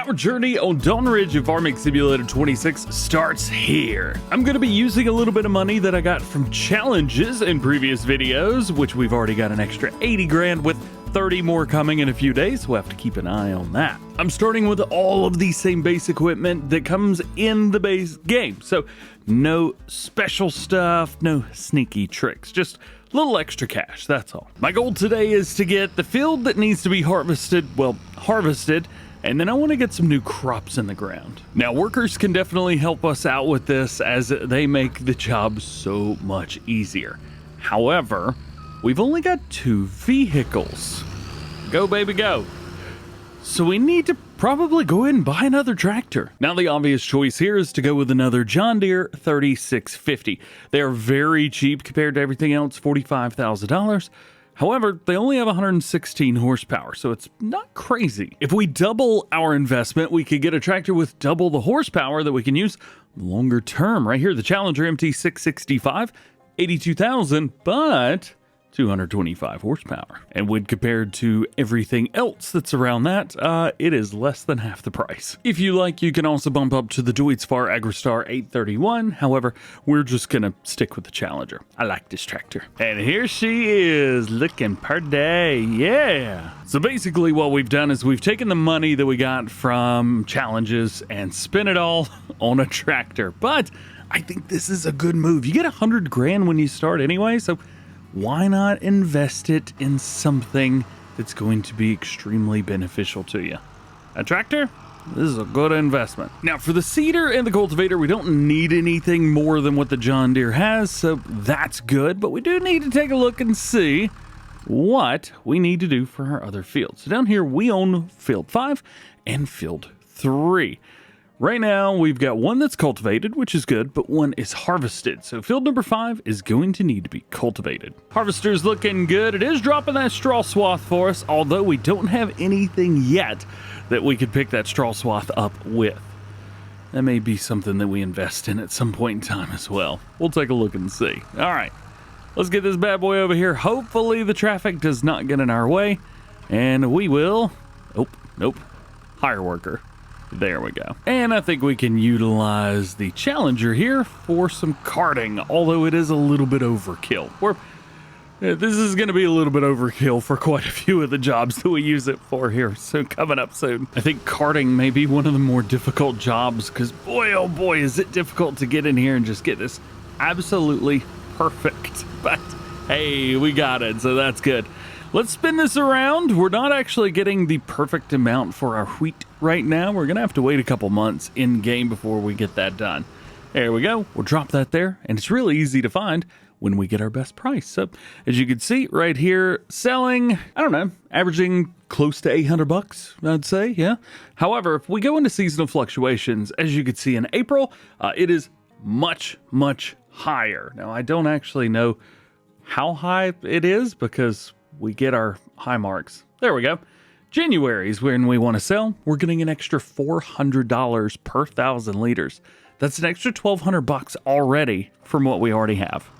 Our journey on Dawnridge Farming Simulator 26 starts here. I'm going to be using a little bit of money that I got from challenges in previous videos, which we've already got an extra 80 grand with 30 more coming in a few days, so we'll have to keep an eye on that. I'm starting with all of the same base equipment that comes in the base game, so no special stuff, no sneaky tricks, just a little extra cash, that's all. My goal today is to get the field that needs to be harvested, and then I want to get some new crops in the ground. Now, workers can definitely help us out with this as they make the job so much easier. However, we've only got 2 vehicles. Go, baby, go. So we need to probably go ahead and buy another tractor. Now, the obvious choice here is to go with another John Deere 3650. They are very cheap compared to everything else, $45,000. However, they only have 116 horsepower, so it's not crazy. If we double our investment, we could get a tractor with double the horsepower that we can use longer term. Right here, the Challenger MT665, 82,000, but 225 horsepower. And when compared to everything else that's around that, it is less than half the price. If you like, you can also bump up to the Deutz-Fahr Agristar 831. However, we're just gonna stick with the Challenger. I like this tractor. And here she is, looking pretty, yeah. So basically what we've done is we've taken the money that we got from challenges and spent it all on a tractor. But I think this is a good move. You get 100 grand when you start anyway, so why not invest it in something that's going to be extremely beneficial to you? A tractor? This is a good investment. Now, for the seeder and the cultivator, we don't need anything more than what the John Deere has, so that's good, but we do need to take a look and see what we need to do for our other fields. So down here, we own Field 5 and Field 3. Right now, we've got one that's cultivated, which is good, but one is harvested. So field number 5 is going to need to be cultivated. Harvester's looking good. It is dropping that straw swath for us, although we don't have anything yet that we could pick that straw swath up with. That may be something that we invest in at some point in time as well. We'll take a look and see. All right, let's get this bad boy over here. Hopefully the traffic does not get in our way, and we will, oh, nope, hire worker. There we go. And I think we can utilize the Challenger here for some carting, although it is a little bit overkill. This is going to be a little bit overkill for quite a few of the jobs that we use it for here. So coming up soon, I think carting may be one of the more difficult jobs because boy, oh boy, is it difficult to get in here and just get this absolutely perfect. But hey, we got it, so that's good. Let's spin this around. We're not actually getting the perfect amount for our wheat right now. We're gonna have to wait a couple months in game before we get that done. There we go. We'll drop that there, and it's really easy to find when we get our best price. So as you can see right here, selling, I don't know, averaging close to 800 bucks, I'd say, yeah. However, if we go into seasonal fluctuations, as you can see in April, it is much, much higher. Now, I don't actually know how high it is because we get our high marks. There we go. January is when we want to sell. We're getting an extra $400 per 1,000 liters. That's an extra 1,200 bucks already from what we already have.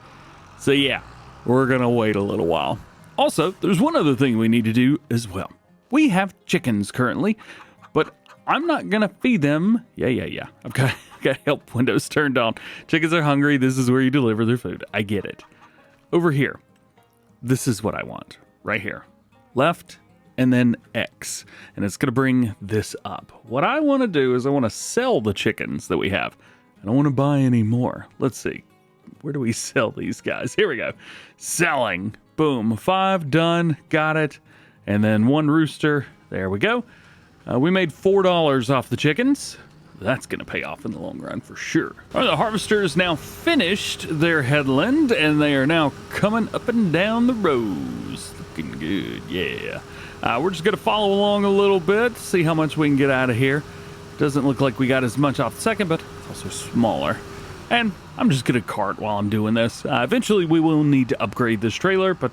So yeah, we're gonna wait a little while. Also, there's one other thing we need to do as well. We have chickens currently, but I'm not gonna feed them. Yeah. I've got help windows turned on. Chickens are hungry. This is where you deliver their food. I get it. Over here, this is what I want. Right here. Left and then X. And it's going to bring this up. What I want to do is I want to sell the chickens that we have. I don't want to buy any more. Let's see. Where do we sell these guys? Here we go. Selling. Boom. 5 done. Got it. And then 1 rooster. There we go. We made $4 off the chickens. That's going to pay off in the long run for sure. All right, the harvesters now finished their headland, and they are now coming up and down the rows. Looking good, yeah. We're just going to follow along a little bit, see how much we can get out of here. Doesn't look like we got as much off the second, but it's also smaller. And I'm just going to cart while I'm doing this. Eventually, we will need to upgrade this trailer, but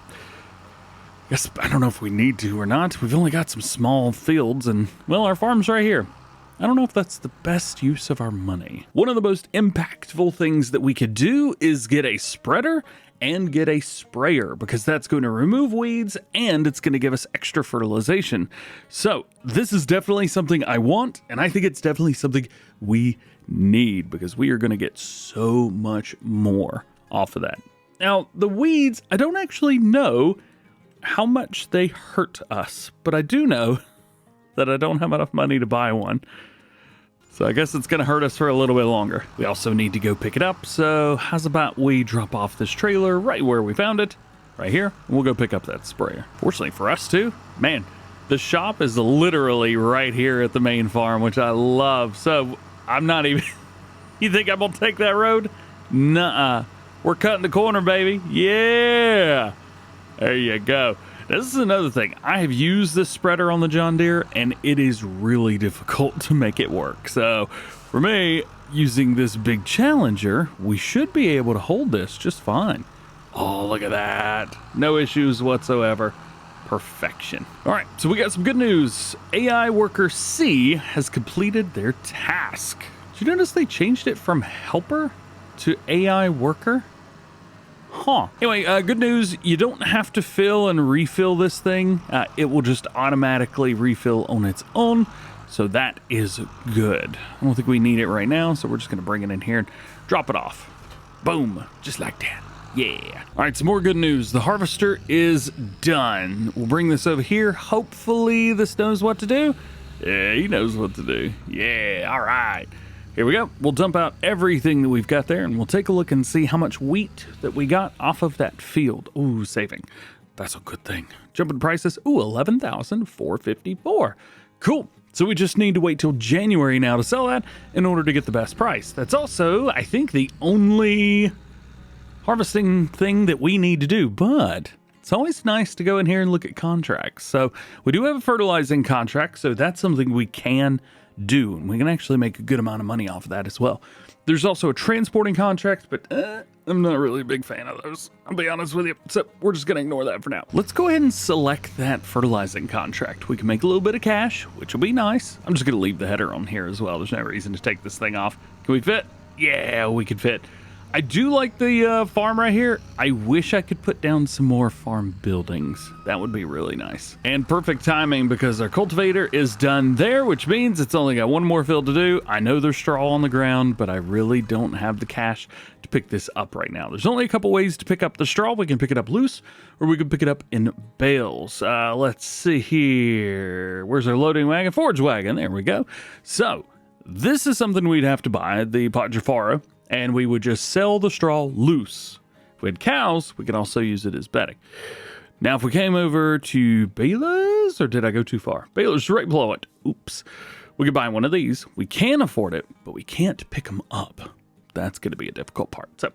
I don't know if we need to or not. We've only got some small fields, and, well, our farm's right here. I don't know if that's the best use of our money. One of the most impactful things that we could do is get a spreader and get a sprayer because that's going to remove weeds and it's going to give us extra fertilization. So this is definitely something I want, and I think it's definitely something we need because we are going to get so much more off of that. Now, the weeds, I don't actually know how much they hurt us, but I do know that I don't have enough money to buy one. So I guess it's going to hurt us for a little bit longer. We also need to go pick it up. So how's about we drop off this trailer right where we found it, right here, and we'll go pick up that sprayer. Fortunately for us too, man, the shop is literally right here at the main farm, which I love. So I'm not even, you think I'm going to take that road? Nuh-uh. We're cutting the corner, baby. Yeah. There you go. This is another thing. I have used this spreader on the John Deere, and it is really difficult to make it work. So for me, using this big Challenger, we should be able to hold this just fine. Oh, look at that. No issues whatsoever. Perfection. All right, so we got some good news. AI Worker C has completed their task. Did you notice they changed it from helper to AI Worker? Huh. Anyway, good news. You don't have to fill and refill this thing. It will just automatically refill on its own. So that is good. I don't think we need it right now. So we're just going to bring it in here and drop it off. Boom. Just like that. Yeah. All right, some more good news. The harvester is done. We'll bring this over here. Hopefully this knows what to do. Yeah, he knows what to do. Yeah. All right. Here we go. We'll dump out everything that we've got there, and we'll take a look and see how much wheat that we got off of that field. Ooh, saving. That's a good thing. Jumping prices. Ooh, 11,454. Cool. So we just need to wait till January now to sell that in order to get the best price. That's also, I think, the only harvesting thing that we need to do, but it's always nice to go in here and look at contracts. So we do have a fertilizing contract, so that's something we can do, and we can actually make a good amount of money off of that as well. There's also a transporting contract, but I'm not really a big fan of those, I'll be honest with you, so we're just gonna ignore that for now. Let's go ahead and select that fertilizing contract. We can make a little bit of cash, which will be nice. I'm just gonna leave the header on here as well. There's no reason to take this thing off. Can we fit? Yeah, we can fit. I do like the farm right here. I wish I could put down some more farm buildings. That would be really nice. And perfect timing because our cultivator is done there, which means it's only got one more field to do. I know there's straw on the ground, but I really don't have the cash to pick this up right now. There's only a couple ways to pick up the straw. We can pick it up loose, or we can pick it up in bales. Let's see here. Where's our loading wagon? Forage wagon. There we go. So this is something we'd have to buy, the Pot-Jafaro, and we would just sell the straw loose. If we had cows, we could also use it as bedding. Now, if we came over to balers, or did I go too far? Balers right below it. Oops. We could buy one of these. We can afford it, but we can't pick them up. That's going to be a difficult part. So,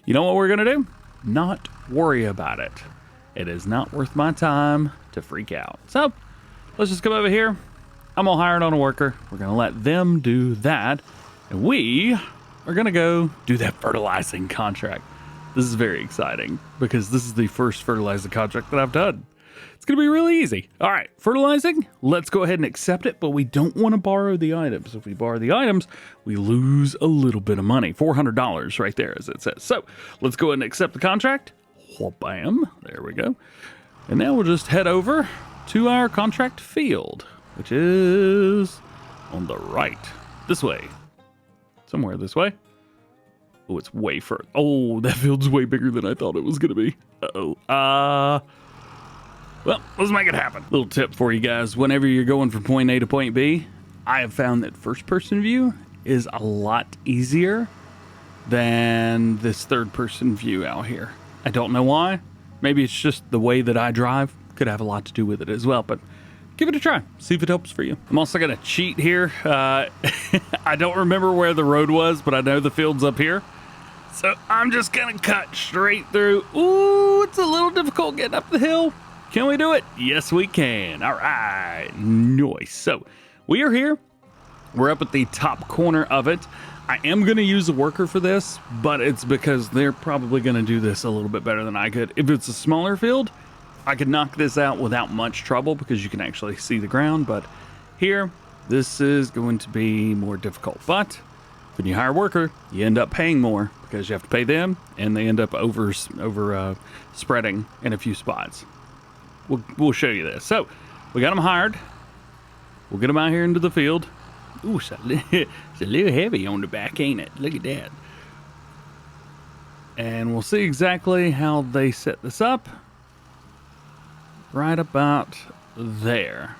you know what we're going to do? Not worry about it. It is not worth my time to freak out. So, let's just come over here. I'm going to hire it on a worker. We're going to let them do that. And we are going to go do that fertilizing contract. This is very exciting because this is the first fertilizing contract that I've done. It's going to be really easy. All right, fertilizing, let's go ahead and accept it, but we don't want to borrow the items. If we borrow the items, we lose a little bit of money. $400 right there, as it says. So let's go ahead and accept the contract. Bam, there we go. And now we'll just head over to our contract field, which is on the right, this way. Somewhere this way. Oh, it's way further. Oh, that field's way bigger than I thought it was going to be. Uh-oh. Well, let's make it happen. Little tip for you guys. Whenever you're going from point A to point B, I have found that first-person view is a lot easier than this third-person view out here. I don't know why. Maybe it's just the way that I drive. Could have a lot to do with it as well, but give it a try. See if it helps for you. I'm also going to cheat here. I don't remember where the road was, but I know the field's up here. So I'm just going to cut straight through. Ooh, it's a little difficult getting up the hill. Can we do it? Yes, we can. All right. Nice. So we are here. We're up at the top corner of it. I am going to use a worker for this, but it's because they're probably going to do this a little bit better than I could. If it's a smaller field, I could knock this out without much trouble because you can actually see the ground, but here, this is going to be more difficult. But when you hire a worker, you end up paying more because you have to pay them, and they end up over spreading in a few spots. We'll show you this. So we got them hired. We'll get them out here into the field. Ooh, it's a little heavy on the back, ain't it? Look at that. And we'll see exactly how they set this up. Right about there.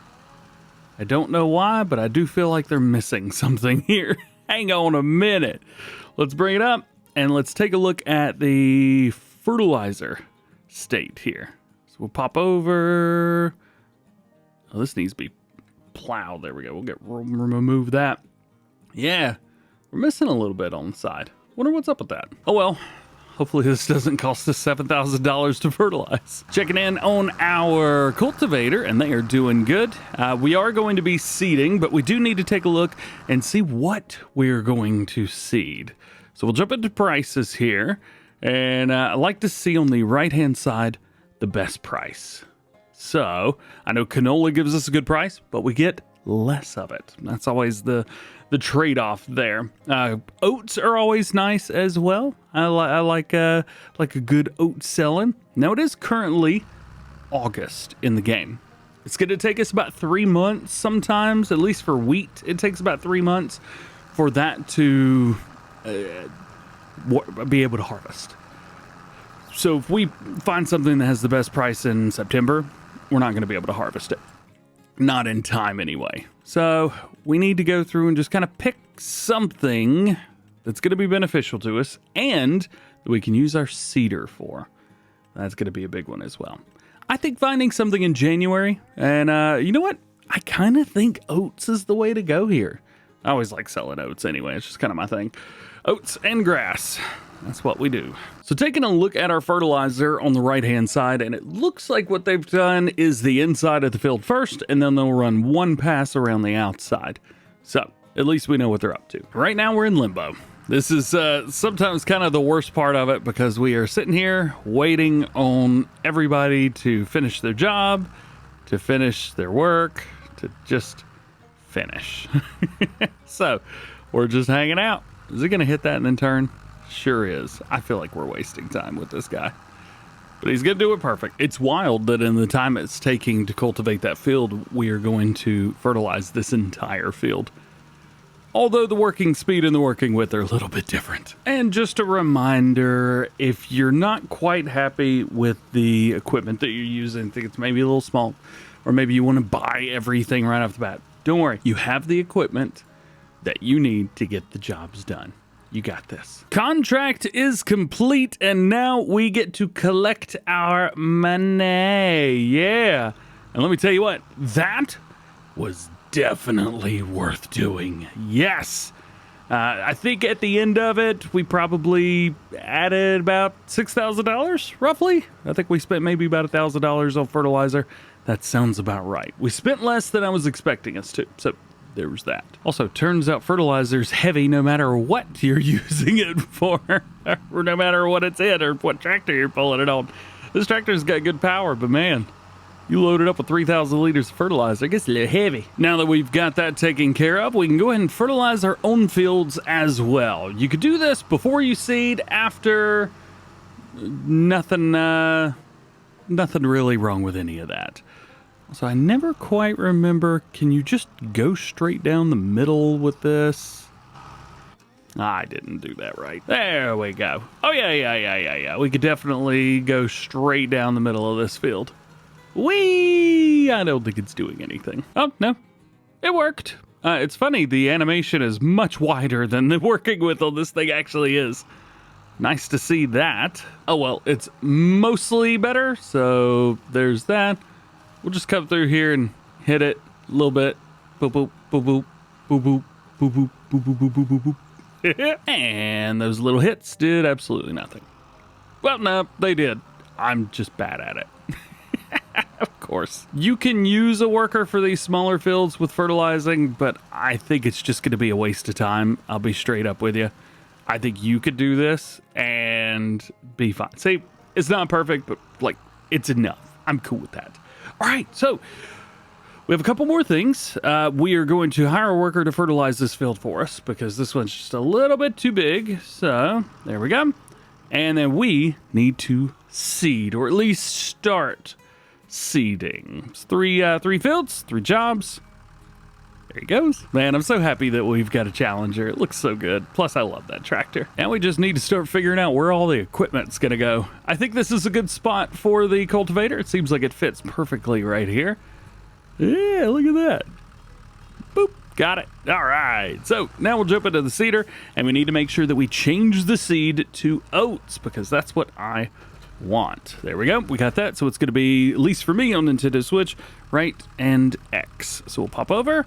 I don't know why, but I do feel like they're missing something here. Hang on a minute. Let's bring it up and let's take a look at the fertilizer state here. So we'll pop over. Oh, this needs to be plowed. There we go. We'll remove that. Yeah, we're missing a little bit on the side. Wonder what's up with that. Oh well. Hopefully this doesn't cost us $7,000 to fertilize. Checking in on our cultivator, and they are doing good. We are going to be seeding, but we do need to take a look and see what we're going to seed. So we'll jump into prices here, and I like to see on the right-hand side the best price. So I know canola gives us a good price, but we get less of it. That's always the trade-off there. Oats are always nice as well. I like a good oat selling. Now it is currently August in the game. It's going to take us about 3 months sometimes, at least for wheat. It takes about 3 months for that to be able to harvest. So if we find something that has the best price in September, we're not going to be able to harvest it. Not in time anyway. So we need to go through and just kind of pick something that's going to be beneficial to us and that we can use our seeder for. That's going to be a big one as well. I think finding something in January, and you know what? I kind of think oats is the way to go here. I always like selling oats anyway. It's just kind of my thing. Oats and grass. That's what we do. So taking a look at our fertilizer on the right-hand side, and it looks like what they've done is the inside of the field first, and then they'll run one pass around the outside. So at least we know what they're up to. Right now we're in limbo. This is sometimes kind of the worst part of it because we are sitting here waiting on everybody to finish their job, to finish their work, to just finish. So we're just hanging out. Is it going to hit that and then turn? Sure is. I feel like we're wasting time with this guy. But he's going to do it perfect. It's wild that in the time it's taking to cultivate that field, we are going to fertilize this entire field. Although the working speed and the working width are a little bit different. And just a reminder, if you're not quite happy with the equipment that you're using, think it's maybe a little small, or maybe you want to buy everything right off the bat, don't worry. You have the equipment that you need to get the jobs done. You got this. Contract is complete, and now we get to collect our money. Yeah. And let me tell you what, that was definitely worth doing. Yes. I think at the end of it, we probably added about $6,000, roughly. I think we spent maybe about $1,000 on fertilizer. That sounds about right. We spent less than I was expecting us to, so there was that. Also, turns out fertilizer's heavy no matter what you're using it for, or no matter what it's in or what tractor you're pulling it on. This tractor's got good power, but man, you load it up with 3,000 liters of fertilizer, it gets a little heavy. Now that we've got that taken care of, we can go ahead and fertilize our own fields as well. You could do this before you seed, after. Nothing really wrong with any of that. So I never quite remember, can you just go straight down the middle with this? I didn't do that right. There we go. Oh, yeah. We could definitely go straight down the middle of this field. Whee! I don't think it's doing anything. Oh, no. It worked. It's funny, the animation is much wider than the working width on this thing actually is. Nice to see that. Oh, well, it's mostly better, so there's that. We'll just come through here and hit it a little bit. Boop, boop, boop, boop, boop, boop, boop, boop, boop, boop, boop, boop, boop. And those little hits did absolutely nothing. Well, no, they did. I'm just bad at it. Of course. You can use a worker for these smaller fields with fertilizing, but I think it's just going to be a waste of time. I'll be straight up with you. I think you could do this and be fine. See, it's not perfect, but like, it's enough. I'm cool with that. All right, so we have a couple more things. We are going to hire a worker to fertilize this field for us because this one's just a little bit too big. So there we go. And then we need to seed, or at least start seeding. It's three fields, 3 jobs. There he goes. Man, I'm so happy that we've got a Challenger. It looks so good. Plus, I love that tractor. And we just need to start figuring out where all the equipment's gonna go. I think this is a good spot for the cultivator. It seems like it fits perfectly right here. Yeah, look at that. Boop, got it. All right, so now we'll jump into the seeder, and we need to make sure that we change the seed to oats because that's what I want. There we go, we got that. So it's gonna be, at least for me on Nintendo Switch, right and X. So we'll pop over.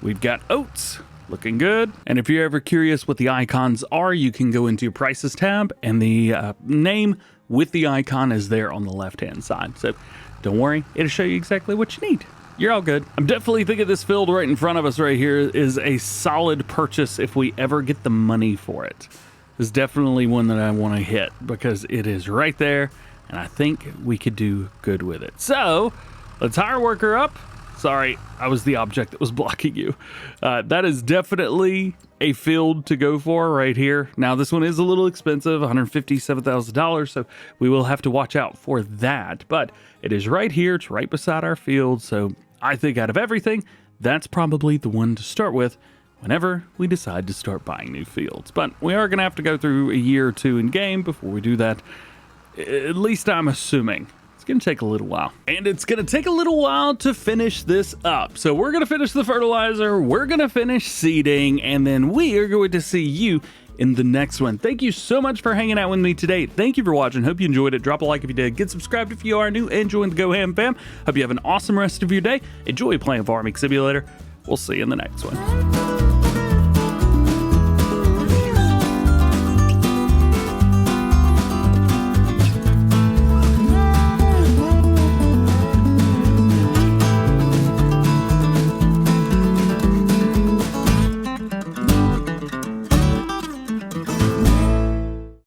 We've got oats, looking good. And if you're ever curious what the icons are, you can go into your prices tab, and the name with the icon is there on the left-hand side. So don't worry, it'll show you exactly what you need. You're all good. I'm definitely thinking this field right in front of us right here is a solid purchase if we ever get the money for it. This is definitely one that I want to hit because it is right there, and I think we could do good with it. So let's hire a worker up. Sorry, I was the object that was blocking you. That is definitely a field to go for right here. Now, this one is a little expensive, $157,000, so we will have to watch out for that. But it is right here. It's right beside our field, so I think out of everything, that's probably the one to start with whenever we decide to start buying new fields. But we are going to have to go through a year or two in game before we do that. At least I'm assuming. Going to take a little while, and it's going to take a little while to finish this up. So we're going to finish the fertilizer, we're going to finish seeding, and then we are going to see you in the next one. Thank you so much for hanging out with me today. Thank you for watching. Hope you enjoyed it. Drop a like if you did. Get subscribed if you are new, and join the DjGoHam fam. Hope you have an awesome rest of your day. Enjoy playing Farming Simulator. We'll see you in the next one.